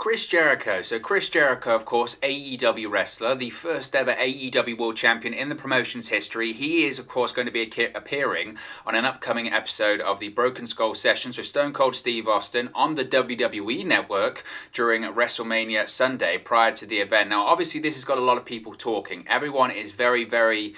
Chris Jericho. So Chris Jericho, of course, AEW wrestler, the first ever AEW World Champion in the promotion's history. He is, of course, going to be appearing on an upcoming episode of the Broken Skull Sessions with Stone Cold Steve Austin on the WWE Network during WrestleMania Sunday prior to the event. Now, obviously, this has got a lot of people talking. Everyone is very, very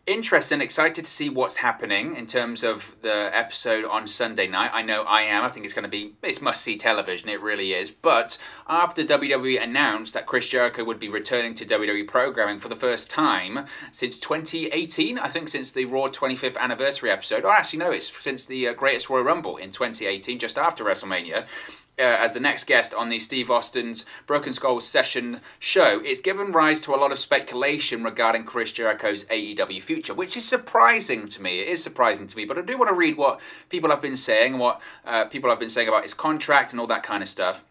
interested and excited to see what's happening in terms of the episode on Sunday night. I know I am. I think it's going to be, it's must-see television. It really is. But after WWE announced that Chris Jericho would be returning to WWE programming for the first time since 2018, I think since the Raw 25th anniversary episode, or actually no, it's since the Greatest Royal Rumble in 2018, just after WrestleMania, as the next guest on the Steve Austin's Broken Skull Session show, it's given rise to a lot of speculation regarding Chris Jericho's AEW future, which is surprising to me. It is surprising to me, but I do want to read what people have been saying, what people have been saying about his contract and all that kind of stuff.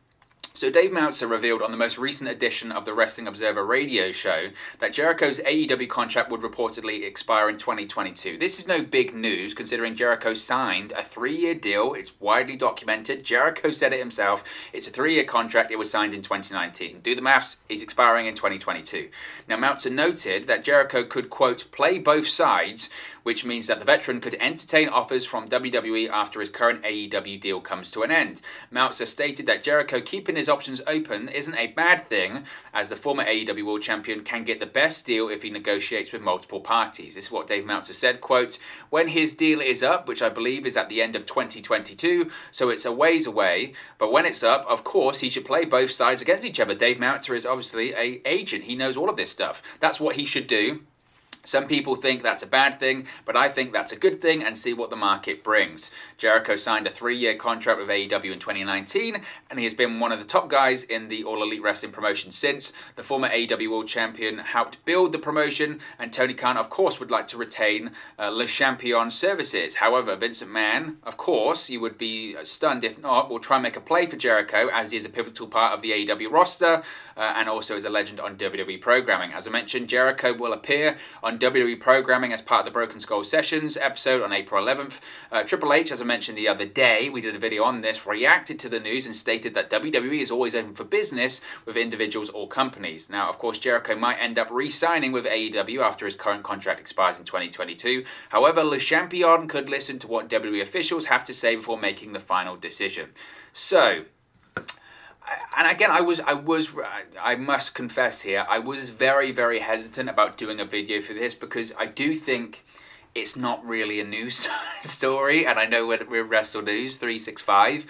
So Dave Meltzer revealed on the most recent edition of the Wrestling Observer radio show that Jericho's AEW contract would reportedly expire in 2022. This is no big news considering Jericho signed a 3-year deal. It's widely documented. Jericho said it himself. It's a 3-year contract. It was signed in 2019. Do the maths. He's expiring in 2022. Now Meltzer noted that Jericho could, quote, play both sides, which means that the veteran could entertain offers from WWE after his current AEW deal comes to an end. Meltzer stated that Jericho keeping his options open isn't a bad thing, as the former AEW World Champion can get the best deal if he negotiates with multiple parties. This is what Dave Meltzer said, quote, when his deal is up, which I believe is at the end of 2022, so it's a ways away, but when it's up, of course, he should play both sides against each other. Dave Meltzer is obviously an agent. He knows all of this stuff. That's what he should do. Some people think that's a bad thing, but I think that's a good thing, and see what the market brings. Jericho signed a 3-year contract with AEW in 2019, and he has been one of the top guys in the All Elite Wrestling promotion since. The former AEW World Champion helped build the promotion, and Tony Khan, of course, would like to retain Le Champion's services. However, Vince McMahon, of course, he would be stunned if not, will try and make a play for Jericho, as he is a pivotal part of the AEW roster, and also is a legend on WWE programming. As I mentioned, Jericho will appear on WWE programming as part of the Broken Skull Sessions episode on April 11th. Triple H, as I mentioned the other day, we did a video on this, reacted to the news and stated that WWE is always open for business with individuals or companies. Now, of course, Jericho might end up re-signing with AEW after his current contract expires in 2022. However, Le Champion could listen to what WWE officials have to say before making the final decision. So, and again, I must confess here, I was very, very hesitant about doing a video for this because I do think it's not really a news story, and I know we're Wrestle News 365,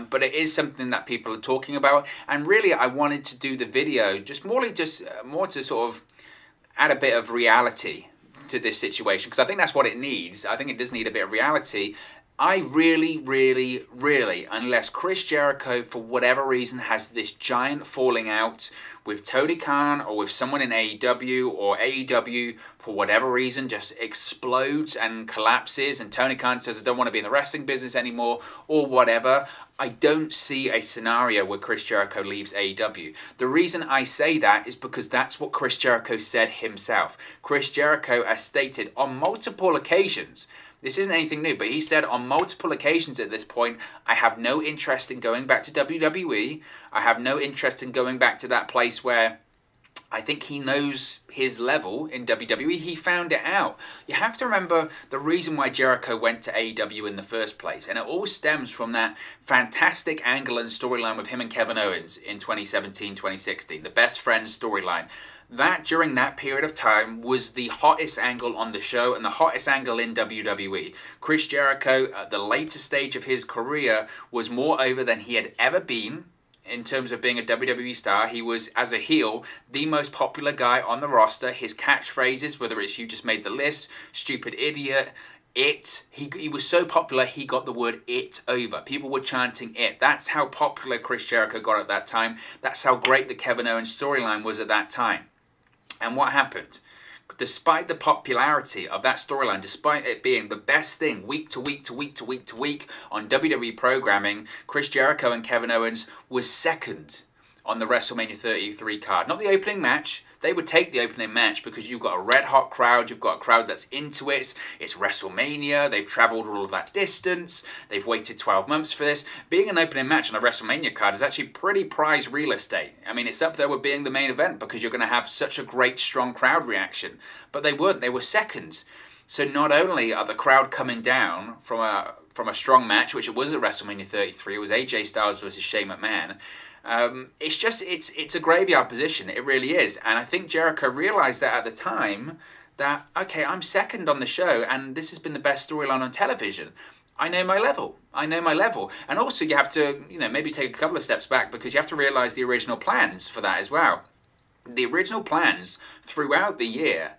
but it is something that people are talking about, and really I wanted to do the video more to sort of add a bit of reality to this situation, because I think that's what it needs. I think it does need a bit of reality. I really, unless Chris Jericho, for whatever reason, has this giant falling out with Tony Khan or with someone in AEW, or AEW, for whatever reason, just explodes and collapses, and Tony Khan says, I don't want to be in the wrestling business anymore, or whatever, I don't see a scenario where Chris Jericho leaves AEW. The reason I say that is because that's what Chris Jericho said himself. Chris Jericho has stated on multiple occasions, this isn't anything new, but he said on multiple occasions at this point, I have no interest in going back to WWE. I have no interest in going back to that place where I think he knows his level in WWE. He found it out. You have to remember the reason why Jericho went to AEW in the first place, and it all stems from that fantastic angle and storyline with him and Kevin Owens in 2017-2016, the best friends storyline. That, during that period of time, was the hottest angle on the show and the hottest angle in WWE. Chris Jericho, at the later stage of his career, was more over than he had ever been in terms of being a WWE star. He was, as a heel, the most popular guy on the roster. His catchphrases, whether it's "you just made the list," "stupid idiot," "it," he was so popular he got the word "it" over. People were chanting "it." That's how popular Chris Jericho got at that time. That's how great the Kevin Owens storyline was at that time. And what happened? Despite the popularity of that storyline, despite it being the best thing week to week on WWE programming, Chris Jericho and Kevin Owens was second. on the WrestleMania 33 card. Not the opening match. They would take the opening match because you've got a red hot crowd, you've got a crowd that's into it, it's WrestleMania, they've travelled all of that distance, they've waited 12 months for this. Being an opening match on a WrestleMania card is actually pretty prized real estate. I mean, it's up there with being the main event because you're going to have such a great, strong crowd reaction. But they weren't, they were seconds. So not only are the crowd coming down from a strong match, which it was at WrestleMania 33, it was AJ Styles versus Shane McMahon, it's a graveyard position. It really is. And I think Jericho realized that at the time that, okay, I'm second on the show and this has been the best storyline on television. I know my level. I know my level. And also you have to, maybe take a couple of steps back because you have to realize the original plans for that as well. The original plans throughout the year,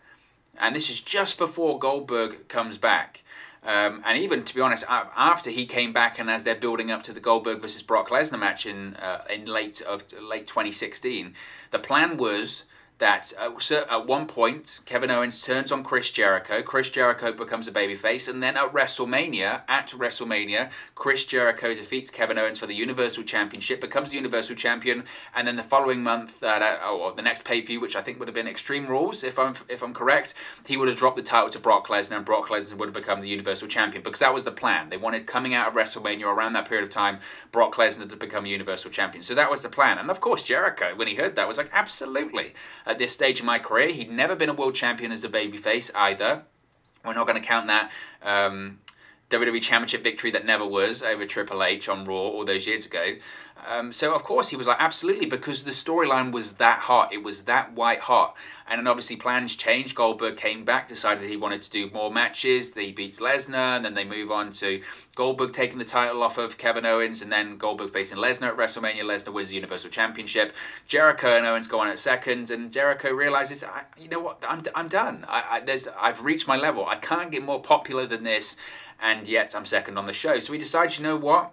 and this is just before Goldberg comes back, and even, to be honest, after he came back and as they're building up to the Goldberg versus Brock Lesnar match in late 2016, the plan was that at one point, Kevin Owens turns on Chris Jericho. Chris Jericho becomes a babyface. And then at WrestleMania, Chris Jericho defeats Kevin Owens for the Universal Championship, becomes the Universal Champion. And then the following month, or the next pay-per-view, which I think would have been Extreme Rules, if I'm correct, he would have dropped the title to Brock Lesnar, and Brock Lesnar would have become the Universal Champion. Because that was the plan. They wanted, coming out of WrestleMania around that period of time, Brock Lesnar to become Universal Champion. So that was the plan. And of course, Jericho, when he heard that, was like, absolutely. At this stage in my career, he'd never been a world champion as a babyface either. We're not going to count that WWE Championship victory that never was over Triple H on Raw all those years ago. So of course he was like, absolutely, because the storyline was that hot. It was that white hot. And then obviously plans changed. Goldberg came back, decided he wanted to do more matches. He beats Lesnar, and then they move on to Goldberg taking the title off of Kevin Owens, and then Goldberg facing Lesnar at WrestleMania. Lesnar wins the Universal Championship. Jericho and Owens go on at second, and Jericho realizes, you know what, I'm done. I've reached my level. I can't get more popular than this, and yet I'm second on the show. So he decides, you know what,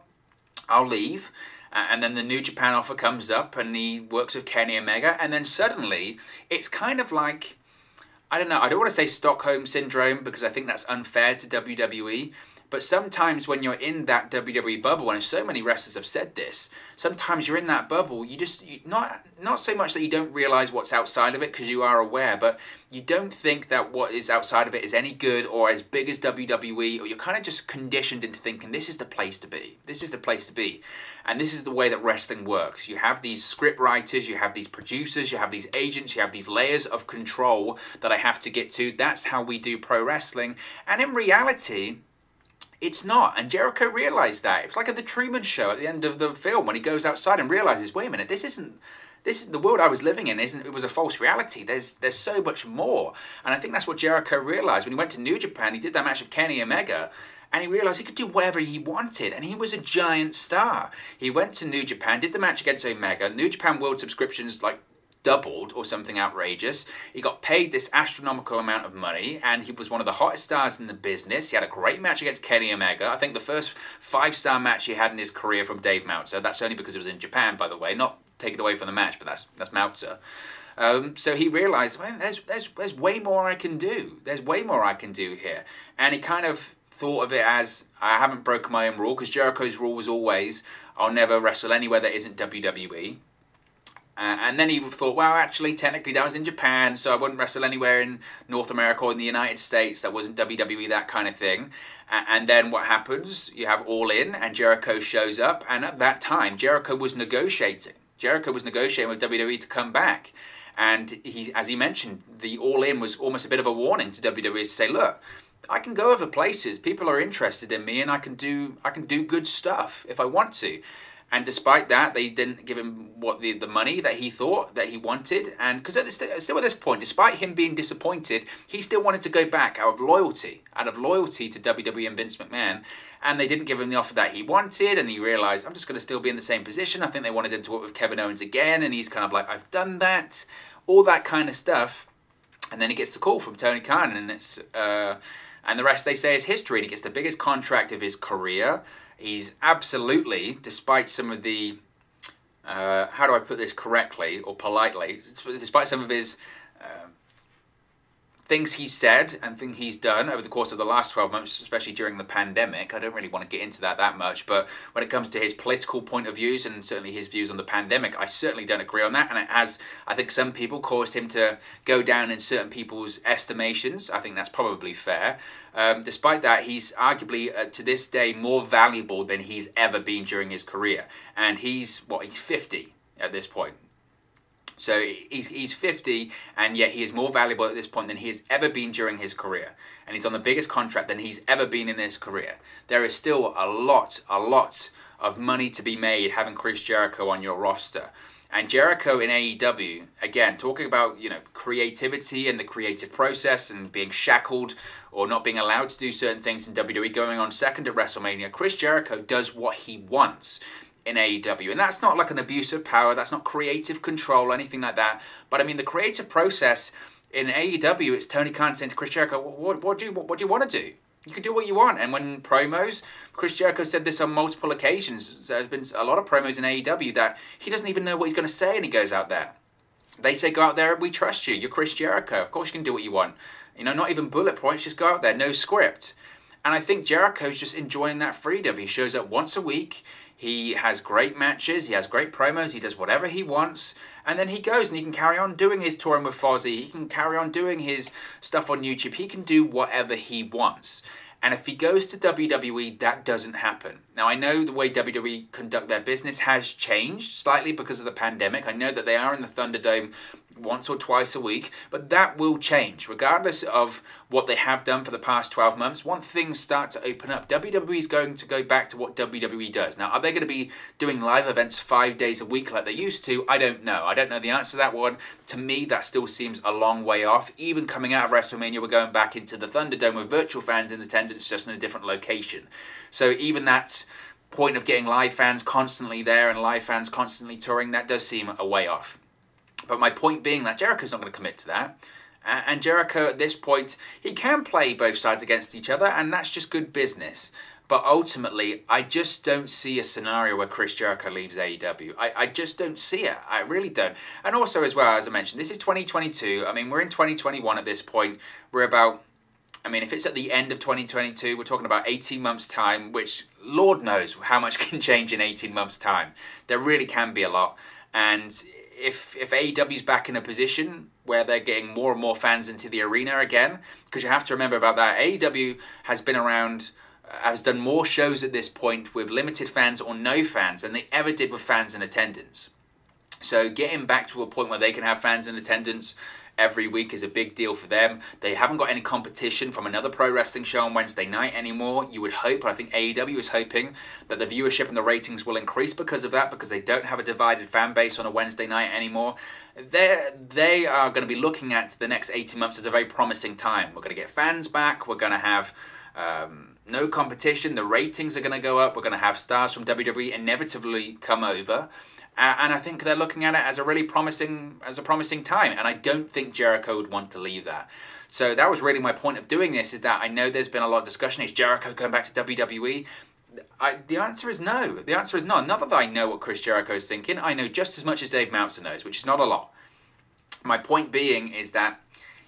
I'll leave. And then the New Japan offer comes up and he works with Kenny Omega. And then suddenly, it's kind of like, I don't know, I don't want to say Stockholm Syndrome because I think that's unfair to WWE. But sometimes when you're in that WWE bubble, and so many wrestlers have said this, sometimes you're in that bubble, not so much that you don't realize what's outside of it because you are aware, but you don't think that what is outside of it is any good or as big as WWE, or you're kind of just conditioned into thinking this is the place to be. This is the place to be. And this is the way that wrestling works. You have these script writers, you have these producers, you have these agents, you have these layers of control that I have to get to. That's how we do pro wrestling. And in reality, it's not. And Jericho realized that. It was like at the Truman Show at the end of the film when he goes outside and realizes, wait a minute, this is the world I was living in. It was a false reality. There's so much more. And I think that's what Jericho realized when he went to New Japan. He did that match with Kenny Omega, and he realized he could do whatever he wanted, and he was a giant star. He went to New Japan, did the match against Omega. New Japan World subscriptions doubled or something outrageous. He got paid this astronomical amount of money, and he was one of the hottest stars in the business. He had a great match against Kenny Omega. I think the first 5-star match he had in his career from Dave Meltzer. That's only because it was in Japan, by the way. Not taken away from the match, but that's Meltzer. So he realized, well, there's way more I can do. There's way more I can do here. And he kind of thought of it as, I haven't broken my own rule, because Jericho's rule was always, I'll never wrestle anywhere that isn't WWE. And then he thought, well, actually, technically that was in Japan, so I wouldn't wrestle anywhere in North America or in the United States that wasn't WWE, that kind of thing. And then what happens? You have All In, and Jericho shows up, and at that time, Jericho was negotiating. Jericho was negotiating with WWE to come back. And he, as he mentioned, the All In was almost a bit of a warning to WWE to say, look, I can go other places. People are interested in me, and I can do good stuff if I want to. And despite that, they didn't give him the money that he thought that he wanted. And because still at this point, despite him being disappointed, he still wanted to go back out of loyalty to WWE and Vince McMahon. And they didn't give him the offer that he wanted. And he realized, I'm just going to still be in the same position. I think they wanted him to work with Kevin Owens again. And he's kind of like, I've done that, all that kind of stuff. And then he gets the call from Tony Khan, and it's and the rest, they say, is history. And he gets the biggest contract of his career. He's absolutely, despite some of the, how do I put this correctly or politely, despite some of his things he's said and things he's done over the course of the last 12 months, especially during the pandemic. I don't really want to get into that much, but when it comes to his political point of views and certainly his views on the pandemic, I certainly don't agree on that. And it has, I think, some people caused him to go down in certain people's estimations. I think that's probably fair. Despite that, he's arguably, to this day, more valuable than he's ever been during his career. And he's 50 at this point. So he's 50, and yet he is more valuable at this point than he has ever been during his career. And he's on the biggest contract than he's ever been in his career. There is still a lot of money to be made having Chris Jericho on your roster. And Jericho in AEW, again, talking about, creativity and the creative process and being shackled or not being allowed to do certain things in WWE, going on second at WrestleMania, Chris Jericho does what he wants in AEW. And that's not like an abuse of power, that's not creative control or anything like that. But I mean, the creative process in AEW, it's Tony Khan saying to Chris Jericho, what do you want to do? You can do what you want. And when promos, Chris Jericho said this on multiple occasions. There's been a lot of promos in AEW that he doesn't even know what he's going to say, and he goes out there. They say, go out there, we trust you. You're Chris Jericho. Of course you can do what you want. Not even bullet points, just go out there, no script. And I think Jericho's just enjoying that freedom. He shows up once a week. He has great matches, he has great promos, he does whatever he wants, and then he goes and he can carry on doing his touring with Fozzy, he can carry on doing his stuff on YouTube, he can do whatever he wants. And if he goes to WWE, that doesn't happen. Now, I know the way WWE conduct their business has changed slightly because of the pandemic. I know that they are in the Thunderdome once or twice a week, but that will change. Regardless of what they have done for the past 12 months, once things start to open up, WWE is going to go back to what WWE does. Now, are they going to be doing live events 5 days a week like they used to? I don't know. I don't know the answer to that one. To me, that still seems a long way off. Even coming out of WrestleMania, we're going back into the Thunderdome with virtual fans in attendance, just in a different location. So even that point of getting live fans constantly there and live fans constantly touring, that does seem a way off. But my point being that Jericho's not going to commit to that. And Jericho, at this point, he can play both sides against each other, and that's just good business. But ultimately, I just don't see a scenario where Chris Jericho leaves AEW. I just don't see it. I really don't. And also, as well, as I mentioned, this is 2022. I mean, we're in 2021 at this point. We're about, if it's at the end of 2022, we're talking about 18 months' time, which Lord knows how much can change in 18 months' time. There really can be a lot. And if AEW's back in a position where they're getting more and more fans into the arena again, because you have to remember about that, AEW has been around, has done more shows at this point with limited fans or no fans than they ever did with fans in attendance. So getting back to a point where they can have fans in attendance every week is a big deal for them. They haven't got any competition from another pro wrestling show on Wednesday night anymore. You would hope, I think AEW is hoping, that the viewership and the ratings will increase because of that, because they don't have a divided fan base on a Wednesday night anymore. They are going to be looking at the next 18 months as a very promising time. We're going to get fans back. We're going to have no competition. The ratings are going to go up. We're going to have stars from WWE inevitably come over. And I think they're looking at it as a really promising time. And I don't think Jericho would want to leave that. So that was really my point of doing this, is that I know there's been a lot of discussion. Is Jericho going back to WWE? The answer is no. The answer is no. Not that I know what Chris Jericho is thinking. I know just as much as Dave Meltzer knows, which is not a lot. My point being is that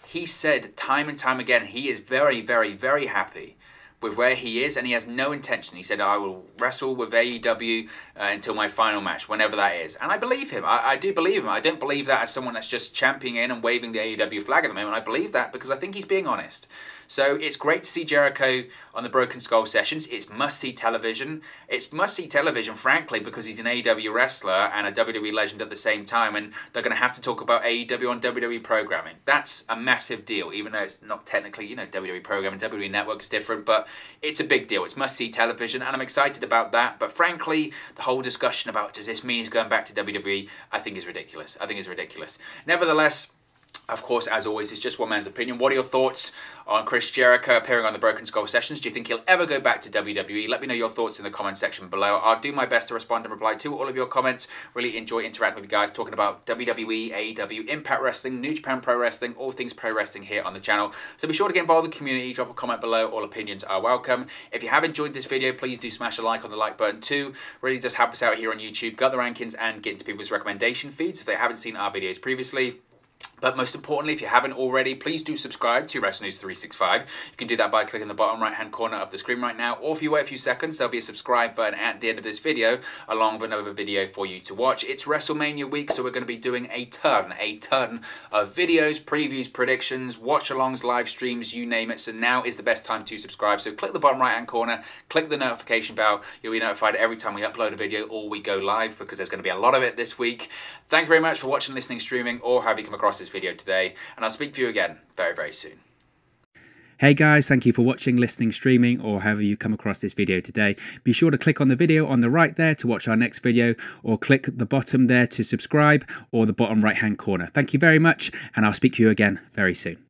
he said time and time again, he is very, very, very happy with where he is, and he has no intention. He said, I will wrestle with AEW until my final match, whenever that is. And I believe him. I do believe him. I don't believe that as someone that's just championing in and waving the AEW flag at the moment. I believe that because I think he's being honest. So it's great to see Jericho on the Broken Skull sessions. It's must-see television. It's must-see television, frankly, because he's an AEW wrestler and a WWE legend at the same time, and they're going to have to talk about AEW on WWE programming. That's a massive deal, even though it's not technically, WWE programming. WWE Network is different, but it's a big deal. It's must-see television, and I'm excited about that. But frankly, the whole discussion about does this mean he's going back to WWE, I think is ridiculous. I think it's ridiculous. Nevertheless, of course, as always, it's just one man's opinion. What are your thoughts on Chris Jericho appearing on the Broken Skull sessions? Do you think he'll ever go back to WWE? Let me know your thoughts in the comment section below. I'll do my best to respond and reply to all of your comments. Really enjoy interacting with you guys, talking about WWE, AEW, Impact Wrestling, New Japan Pro Wrestling, all things pro wrestling here on the channel. So be sure to get involved in the community, drop a comment below. All opinions are welcome. If you have enjoyed this video, please do smash a like on the like button too. Really does help us out here on YouTube, gut the rankings, and get into people's recommendation feeds if they haven't seen our videos previously. But most importantly, if you haven't already, please do subscribe to Wrestling News 365. You can do that by clicking the bottom right-hand corner of the screen right now, or if you wait a few seconds, there'll be a subscribe button at the end of this video, along with another video for you to watch. It's WrestleMania week, so we're going to be doing a ton of videos, previews, predictions, watch-alongs, live streams, you name it. So now is the best time to subscribe. So click the bottom right-hand corner, click the notification bell. You'll be notified every time we upload a video or we go live, because there's going to be a lot of it this week. Thank you very much for watching, listening, streaming, or have you come across this video today, and I'll speak to you again very soon. Hey guys, thank you for watching, listening, streaming, or however you come across this video today. Be sure to click on the video on the right there to watch our next video, or click the bottom there to subscribe, or the bottom right hand corner. Thank you very much, and I'll speak to you again very soon.